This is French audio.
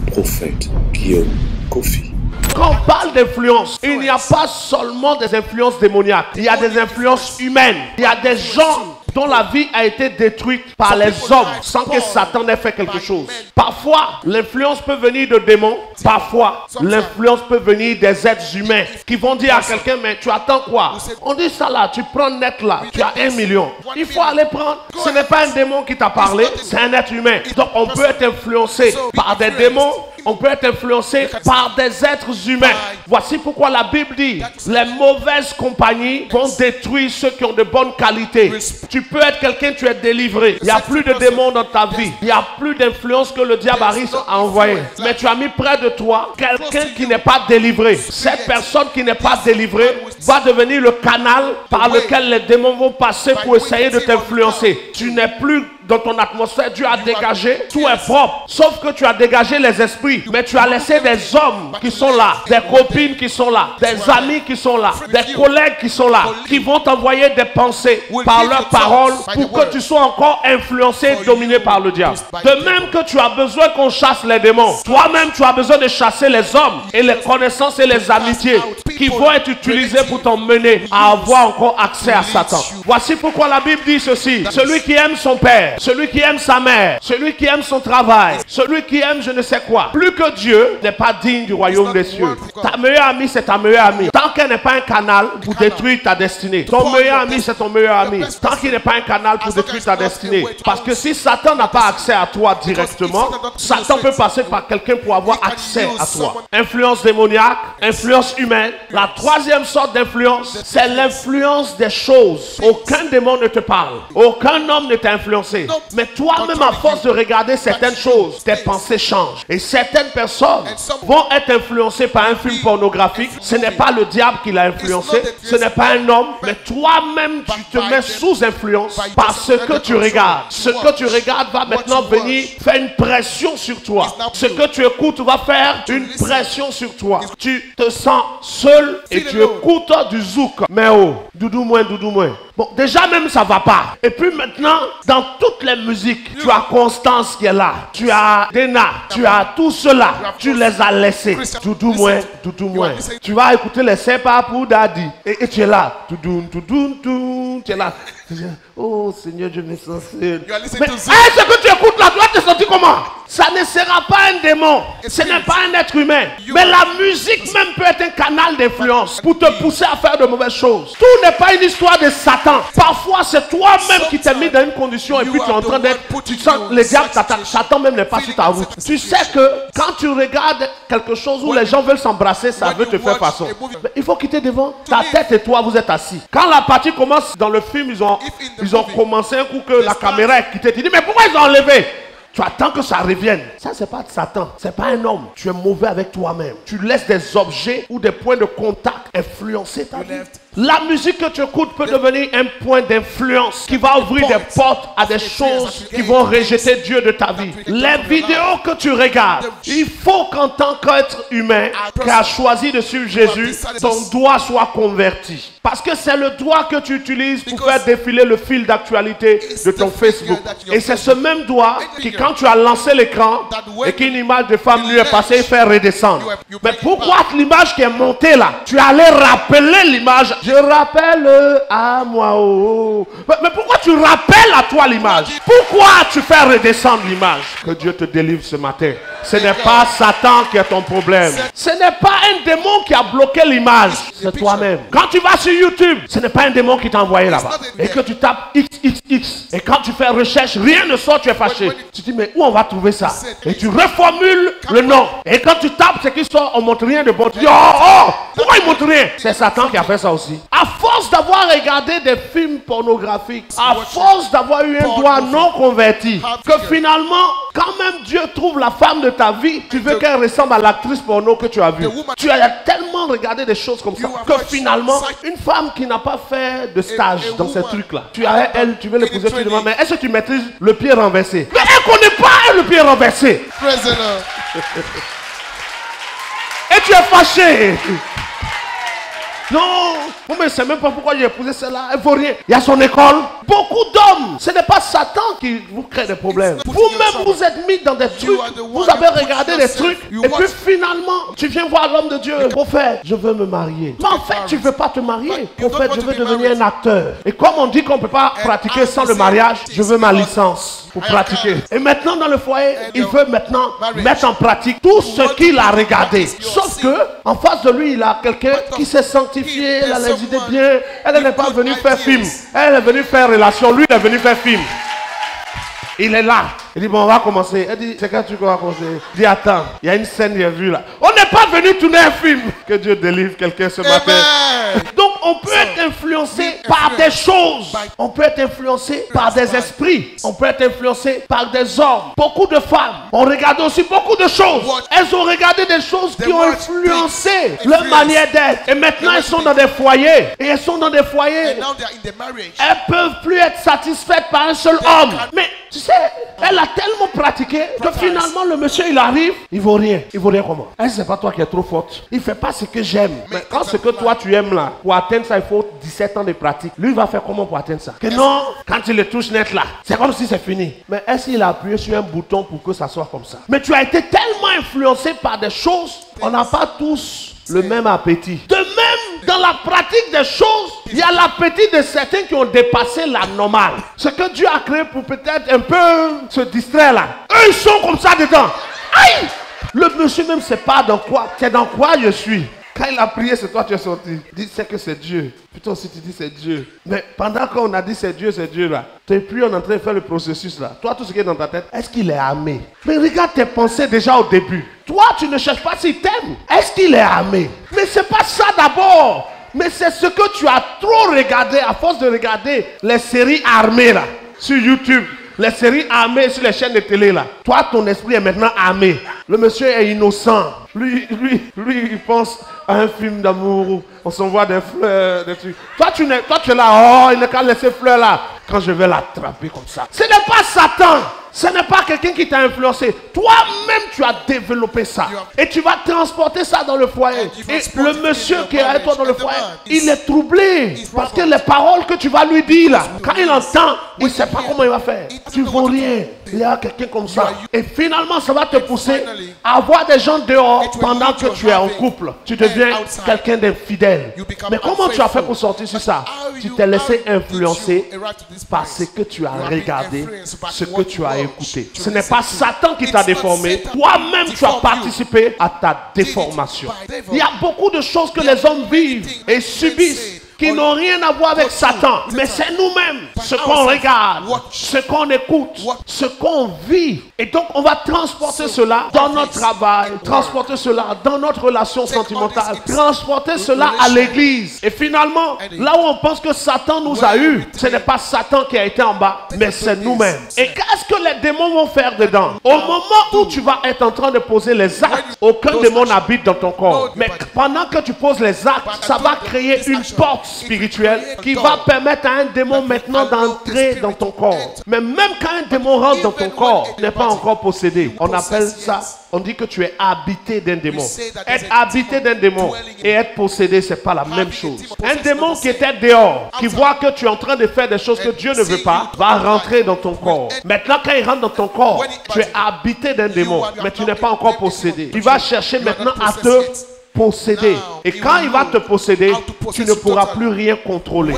le prophète Guillaume Kofi. Quand on parle d'influence, il n'y a pas seulement des influences démoniaques. Il y a des influences humaines. Il y a des gens dont la vie a été détruite par les hommes sans que Satan ait fait quelque chose. Parfois, l'influence peut venir de démons. Parfois, l'influence peut venir des êtres humains qui vont dire à quelqu'un, mais tu attends quoi? On dit ça là, tu prends net là, tu as 1 million. Il faut aller prendre. Ce n'est pas un démon qui t'a parlé, c'est un être humain. Donc on peut être influencé par des démons. On peut être influencé par des êtres humains. Voici pourquoi la Bible dit, les mauvaises compagnies vont détruire ceux qui ont de bonnes qualités. Tu peux être quelqu'un, tu es délivré. Il n'y a plus de démons dans ta vie. Il n'y a plus d'influence que le diable a envoyé. Mais tu as mis près de toi quelqu'un qui n'est pas délivré. Cette personne qui n'est pas délivrée va devenir le canal par lequel les démons vont passer pour essayer de t'influencer. Tu n'es plus dans ton atmosphère, Dieu a dégagé, tout est propre. Sauf que tu as dégagé les esprits. Mais tu as laissé des hommes qui sont là, des copines qui sont là, des amis qui sont là, des collègues qui sont là, qui vont t'envoyer des pensées par leurs paroles pour que tu sois encore influencé et dominé par le diable. De même que tu as besoin qu'on chasse les démons, toi-même tu as besoin de chasser les hommes et les connaissances et les amitiés qui vont être utilisées pour t'emmener à avoir encore accès à Satan. Voici pourquoi la Bible dit ceci. Celui qui aime son père, celui qui aime sa mère, celui qui aime son travail, celui qui aime je ne sais quoi, plus que Dieu n'est pas digne du royaume des cieux. Ta meilleure amie, c'est ta meilleure amie. Tant qu'elle n'est pas un canal pour détruire ta destinée. Ton meilleur ami, c'est ton meilleur ami. Tant qu'il n'est pas un canal pour détruire ta destinée. Parce que si Satan n'a pas accès à toi directement, Satan peut passer par quelqu'un pour avoir accès à toi. Influence démoniaque, influence humaine. La troisième sorte d'influence, c'est l'influence des choses. Aucun démon ne te parle. Aucun homme ne t'a influencé. Mais toi-même, à force de regarder certaines choses, tes pensées changent. Et certaines personnes vont être influencées par un film pornographique. Ce n'est pas le diable qui l'a influencé. Ce n'est pas un homme. Mais toi-même, tu te mets sous influence par ce que tu regardes. Ce que tu regardes va maintenant venir faire une pression sur toi. Ce que tu écoutes va faire une pression sur toi. Tu te sens seul et tu écoutes du zouk. Mais oh, doudou moins, doudou moins. Bon, déjà même ça va pas. Et puis maintenant, dans toutes les musiques, tu as Constance qui est là. Tu as Dena. Tu as tout cela. Tu les as laissés. Doudou moins, doudou moins. Tu vas écouter les C'est pas pour Daddy. Et tu es là. Toudoun, toudoun, toudoun. Tu es là. Oh Seigneur, je me sens seul. Mais ce que tu écoutes là, tu vas te sentir comment? Ça ne sera pas un démon. Ce n'est pas un être humain. Mais la musique même peut être un canal d'influence pour te pousser à faire de mauvaises choses. Tout n'est pas une histoire de Satan. Parfois, c'est toi-même qui t'es mis dans une condition et puis tu es en train d'être... Tu sens les diables t'attaquent. Satan même n'est pas sur ta route. Tu sais que quand tu regardes quelque chose où les gens veulent s'embrasser, ça veut te faire façon. Mais il faut quitter devant. Ta tête et toi, vous êtes assis. Quand la partie commence dans le film, ils ont commencé un coup que la caméra est quittée. Tu dis, mais pourquoi ils ont enlevé? Tu attends que ça revienne. Ça, c'est pas de Satan. C'est pas un homme. Tu es mauvais avec toi-même. Tu laisses des objets ou des points de contact influencer ta vie. La musique que tu écoutes peut devenir un point d'influence qui va ouvrir des portes à des choses qui vont rejeter Dieu de ta vie. Les vidéos que tu regardes, il faut qu'en tant qu'être humain qui a choisi de suivre Jésus, ton doigt soit converti. Parce que c'est le doigt que tu utilises pour faire défiler le fil d'actualité de ton Facebook. Et c'est ce même doigt qui, quand tu as lancé l'écran et qu'une image de femme nue est passée, fait redescendre. Mais pourquoi l'image qui est montée là, tu allais rappeler l'image? Je rappelle à moi. Oh. Mais pourquoi tu rappelles à toi l'image? Pourquoi tu fais redescendre l'image? Que Dieu te délivre ce matin. Ce n'est pas Satan qui est ton problème. Ce n'est pas un démon qui a bloqué l'image. C'est toi-même. Quand tu vas sur YouTube, ce n'est pas un démon qui t'a envoyé là-bas. Et que tu tapes XXX. Et quand tu fais recherche, rien ne sort, tu es fâché. Tu te dis, mais où on va trouver ça? Et tu reformules le nom. Et quand tu tapes ce qui sort, on ne montre rien de bon. Tu dis, oh, pourquoi il ne montre rien? C'est Satan qui a fait ça aussi. À force d'avoir regardé des films pornographiques, à force d'avoir eu un doigt non converti, que finalement, quand même Dieu trouve la femme de ta vie, tu veux qu'elle ressemble à l'actrice porno que tu as vue. Tu as tellement regardé des choses comme ça que finalement, une femme qui n'a pas fait de stage dans ces trucs-là, tu as elle, tu veux l'épouser, tu lui demandes, mais est-ce que tu maîtrises le pied renversé? Mais elle ne connaît pas le pied renversé. Et tu es fâché. Non, vous ne savez même pas pourquoi j'ai épousé celle-là. Elle ne vaut rien. Il y a son école. Beaucoup d'hommes. Ce n'est pas Satan qui vous crée des problèmes. Vous-même, vous êtes mis dans des trucs. Vous avez regardé des trucs. Et puis finalement, tu viens voir l'homme de Dieu. Prophète, je veux me marier. Mais en fait, tu ne veux pas te marier. Prophète, je veux devenir un acteur. Et comme on dit qu'on ne peut pas pratiquer sans le mariage, je veux ma licence pour pratiquer. Et maintenant, dans le foyer, il veut maintenant mettre en pratique tout ce qu'il a regardé. Sauf que, en face de lui, il a quelqu'un qui s'est sanctifié, elle a les idées bien. Elle n'est pas venue faire film. Elle est venue faire relation. Lui, il est venu faire film. Il est là. Il dit, bon, on va commencer. Elle dit, c'est quand tu vas commencer? Il dit, attends, il y a une scène, j'ai vu là. On n'est pas venu tourner un film. Que Dieu délivre quelqu'un ce matin. Donc, on peut être influencé par des choses. On peut être influencé par des esprits. On peut être influencé par des hommes. Beaucoup de femmes ont regardé aussi beaucoup de choses. Elles ont regardé des choses qui ont influencé leur manière d'être. Et maintenant, elles sont dans des foyers. Et elles sont dans des foyers. Elles ne peuvent plus être satisfaites par un seul homme. Mais, tu sais, elle a tellement pratiqué que finalement le monsieur il arrive, il vaut rien. Il vaut rien comment? Elle c'est pas toi qui es trop forte. Il fait pas ce que j'aime. Mais quand ce que toi tu aimes là, pour atteindre ça il faut 17 ans de pratique. Lui il va faire comment pour atteindre ça? Que non, quand il le touche net là, c'est comme si c'est fini. Mais est-ce qu'il a appuyé sur un bouton pour que ça soit comme ça? Mais tu as été tellement influencé par des choses, on n'a pas tous le même appétit. De même, dans la pratique des choses, il y a l'appétit de certains qui ont dépassé la normale. Ce que Dieu a créé pour peut-être un peu se distraire là. Eux, ils sont comme ça dedans. Aïe! Le monsieur même ne sait pas dans quoi. C'est dans quoi je suis. Quand il a prié, c'est toi qui es sorti. Dis, c'est que c'est Dieu. Plutôt si tu dis c'est Dieu. Mais pendant qu'on a dit c'est Dieu là. Tu es plus en train de faire le processus là. Toi, tout ce qui est dans ta tête, est-ce qu'il est aimé? Mais regarde tes pensées déjà au début. Toi, tu ne cherches pas s'il t'aime. Est-ce qu'il est aimé? Mais c'est pas ça d'abord. Mais c'est ce que tu as trop regardé à force de regarder les séries armées là. Sur YouTube. Les séries armées sur les chaînes de télé là. Toi, ton esprit est maintenant armé. Le monsieur est innocent. Lui, il pense à un film d'amour. On s'envoie des fleurs, des trucs. Toi, tu es là. Oh, il n'a qu'à laisser fleurs là. Quand je vais l'attraper comme ça. Ce n'est pas Satan. Ce n'est pas quelqu'un qui t'a influencé. Toi-même, tu as développé ça. Et tu vas transporter ça dans le foyer. Et le monsieur qui est avec toi dans le foyer, il est troublé. Parce que les paroles que tu vas lui dire là, quand il entend, il ne sait pas comment il va faire. Tu ne vaux rien. Il y a quelqu'un comme ça. Et finalement, ça va te pousser à avoir des gens dehors pendant que tu es en couple. Tu deviens quelqu'un d'infidèle. Mais comment tu as fait pour sortir sur ça? Tu t'es laissé influencer par ce que tu as regardé, ce que tu as écouté. Ce n'est pas Satan qui t'a déformé. Toi-même, tu as participé à ta déformation. Il y a beaucoup de choses que les hommes vivent et subissent qui n'ont rien à voir avec Satan. Mais c'est nous-mêmes, ce qu'on regarde, ce qu'on écoute, ce qu'on vit. Et donc, on va transporter cela dans notre travail, transporter cela dans notre relation sentimentale, transporter cela à l'église. Et finalement, là où on pense que Satan nous a eu, ce n'est pas Satan qui a été en bas, mais c'est nous-mêmes. Et qu'est-ce que les démons vont faire dedans? Au moment où tu vas être en train de poser les actes, aucun démon n'habite dans ton corps. Mais pendant que tu poses les actes, ça va créer une porte spirituel qui va permettre à un démon maintenant d'entrer dans ton corps. Mais même quand un démon rentre dans ton corps, il n'est pas encore possédé. On appelle ça, on dit que tu es habité d'un démon. Être habité d'un démon et être possédé, c'est pas la même chose. Un démon qui était dehors, qui voit que tu es en train de faire des choses que Dieu ne veut pas, va rentrer dans ton corps. Maintenant, quand il rentre dans ton corps, tu es habité d'un démon, mais tu n'es pas encore possédé. Il va chercher maintenant à te posséder. Et quand il va te posséder, tu ne pourras plus rien contrôler.